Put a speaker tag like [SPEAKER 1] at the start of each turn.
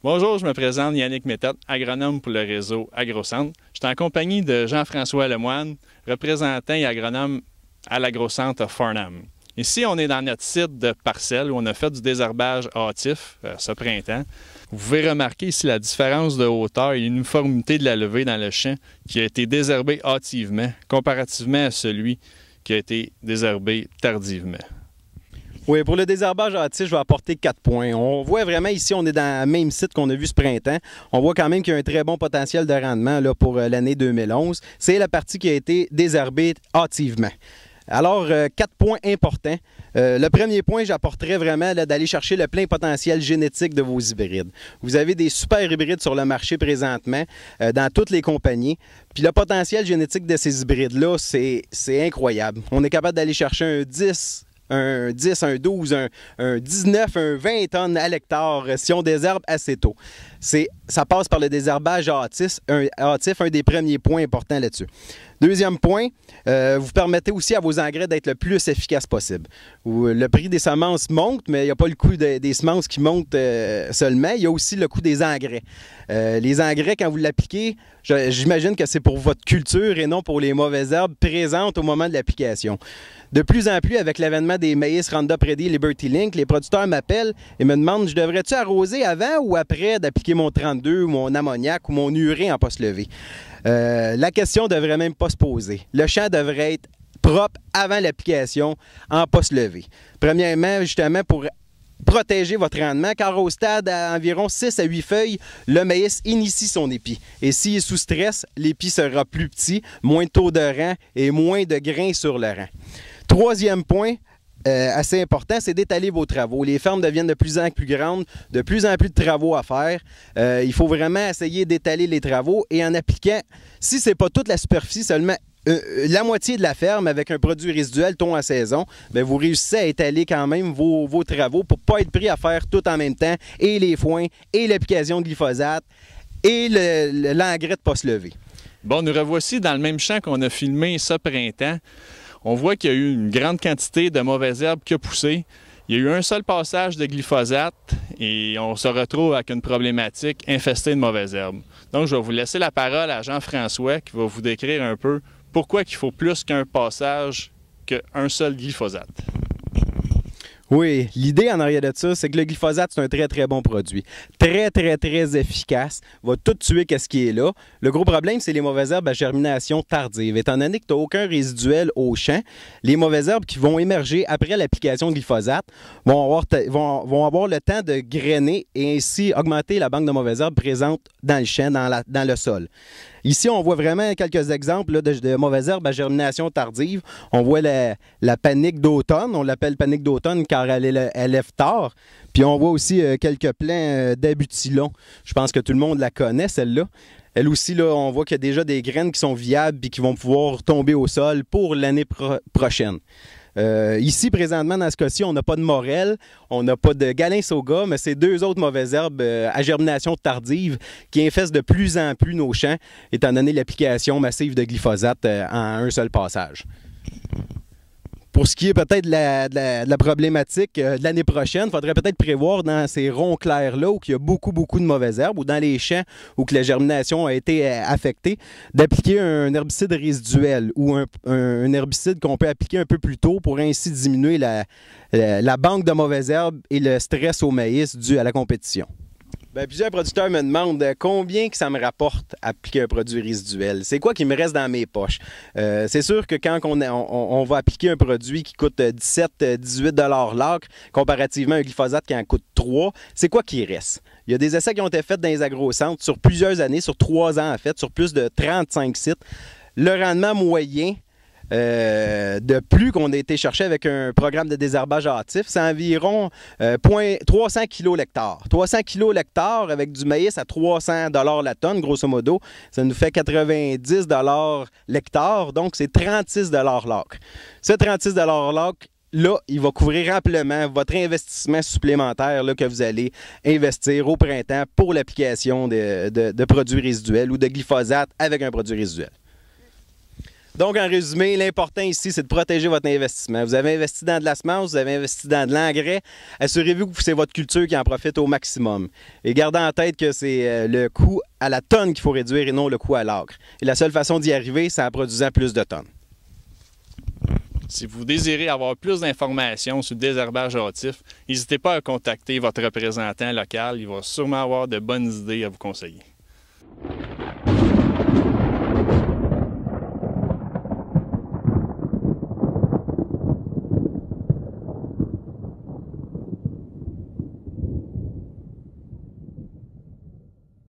[SPEAKER 1] Bonjour, je me présente Yannick Méthode, agronome pour le réseau AgroCentre. Je suis en compagnie de Jean-François Lemoine, représentant et agronome à l'AgroCentre Farnham. Ici, on est dans notre site de parcelle où on a fait du désherbage hâtif ce printemps. Vous pouvez remarquer ici la différence de hauteur et l'uniformité de la levée dans le champ qui a été désherbé hâtivement comparativement à celui qui a été désherbé tardivement.
[SPEAKER 2] Oui, pour le désherbage hâtif, je vais apporter 4 points. On voit vraiment ici, on est dans le même site qu'on a vu ce printemps. On voit quand même qu'il y a un très bon potentiel de rendement là, pour l'année 2011. C'est la partie qui a été désherbée hâtivement. Alors, 4 points importants. Le premier point, j'apporterais vraiment d'aller chercher le plein potentiel génétique de vos hybrides. Vous avez des super hybrides sur le marché présentement, dans toutes les compagnies. Puis le potentiel génétique de ces hybrides-là, c'est incroyable. On est capable d'aller chercher un 10, un 12, un 19, un 20 tonnes à l'hectare si on désherbe assez tôt. Ça passe par le désherbage hâtif, un des premiers points importants là-dessus. Deuxième point, vous permettez aussi à vos engrais d'être le plus efficace possible. Le prix des semences monte, mais il n'y a pas le coût des semences qui monte seulement, il y a aussi le coût des engrais. Les engrais, quand vous l'appliquez, j'imagine que c'est pour votre culture et non pour les mauvaises herbes présentes au moment de l'application. De plus en plus, avec l'avènement des maïs Roundup Ready, Liberty Link, les producteurs m'appellent et me demandent, je devrais-tu arroser avant ou après d'appliquer mon 32 ou mon ammoniac ou mon urée en post-levée? La question ne devrait même pas se poser. Le champ devrait être propre avant l'application en post-levée. Premièrement, justement, pour protéger votre rendement, car au stade à environ 6 à 8 feuilles, le maïs initie son épi. Et s'il est sous stress, l'épi sera plus petit, moins de taux de rang et moins de grains sur le rang. Troisième point, assez important, c'est d'étaler vos travaux. Les fermes deviennent de plus en plus grandes, de plus en plus de travaux à faire. Il faut vraiment essayer d'étaler les travaux et en appliquant, si ce n'est pas toute la superficie, seulement la moitié de la ferme avec un produit résiduel ton à saison, bien, vous réussissez à étaler quand même vos travaux pour ne pas être pris à faire tout en même temps, et les foins, et l'application de glyphosate, et l'engrais de post-levée.
[SPEAKER 1] Bon, nous revoici dans le même champ qu'on a filmé ce printemps. On voit qu'il y a eu une grande quantité de mauvaises herbes qui a poussé. Il y a eu un seul passage de glyphosate et on se retrouve avec une problématique infestée de mauvaises herbes. Donc, je vais vous laisser la parole à Jean-François qui va vous décrire un peu pourquoi il faut plus qu'un passage qu'un seul glyphosate.
[SPEAKER 2] Oui, l'idée en arrière de ça, c'est que le glyphosate, c'est un très, très bon produit. Très, très, très efficace. Va tout tuer qu'est-ce qui est là. Le gros problème, c'est les mauvaises herbes à germination tardive. Étant donné que tu n'as aucun résiduel au champ, les mauvaises herbes qui vont émerger après l'application de glyphosate vont avoir le temps de grainer et ainsi augmenter la banque de mauvaises herbes présentes dans le champ, dans le sol. Ici, on voit vraiment quelques exemples là, de mauvaises herbes à germination tardive. On voit la panique d'automne. On l'appelle panique d'automne car elle lève tard. Puis on voit aussi quelques plants d'abutilon. Je pense que tout le monde la connaît, celle-là. Elle aussi, là, on voit qu'il y a déjà des graines qui sont viables et qui vont pouvoir tomber au sol pour l'année prochaine. Ici, présentement, dans ce cas-ci, on n'a pas de morel, on n'a pas de galinsoga, mais c'est deux autres mauvaises herbes à germination tardive qui infestent de plus en plus nos champs, étant donné l'application massive de glyphosate en un seul passage. Pour ce qui est peut-être de la problématique de l'année prochaine, il faudrait peut-être prévoir dans ces ronds clairs-là où il y a beaucoup de mauvaises herbes ou dans les champs où que la germination a été affectée, d'appliquer un herbicide résiduel ou un herbicide qu'on peut appliquer un peu plus tôt pour ainsi diminuer la banque de mauvaises herbes et le stress au maïs dû à la compétition. Bien, plusieurs producteurs me demandent combien que ça me rapporte appliquer un produit résiduel. C'est quoi qui me reste dans mes poches? C'est sûr que quand on va appliquer un produit qui coûte 17-18 $ l'acre, comparativement à un glyphosate qui en coûte 3, c'est quoi qui reste? Il y a des essais qui ont été faits dans les agrocentres sur plusieurs années, sur 3 ans en fait, sur plus de 35 sites. Le rendement moyen de plus qu'on a été chercher avec un programme de désherbage hâtif, c'est environ 300 kg l'hectare. 300 kg l'hectare avec du maïs à 300 $ la tonne, grosso modo, ça nous fait 90 $ l'hectare, donc c'est 36 $ l'acre. Ce 36 $ l'acre, là, il va couvrir amplement votre investissement supplémentaire là, que vous allez investir au printemps pour l'application de produits résiduels ou de glyphosate avec un produit résiduel. Donc, en résumé, l'important ici, c'est de protéger votre investissement. Vous avez investi dans de la semence, vous avez investi dans de l'engrais. Assurez-vous que c'est votre culture qui en profite au maximum. Et gardez en tête que c'est le coût à la tonne qu'il faut réduire et non le coût à l'acre. Et la seule façon d'y arriver, c'est en produisant plus de tonnes.
[SPEAKER 1] Si vous désirez avoir plus d'informations sur le désherbage hâtif, n'hésitez pas à contacter votre représentant local. Il va sûrement avoir de bonnes idées à vous conseiller.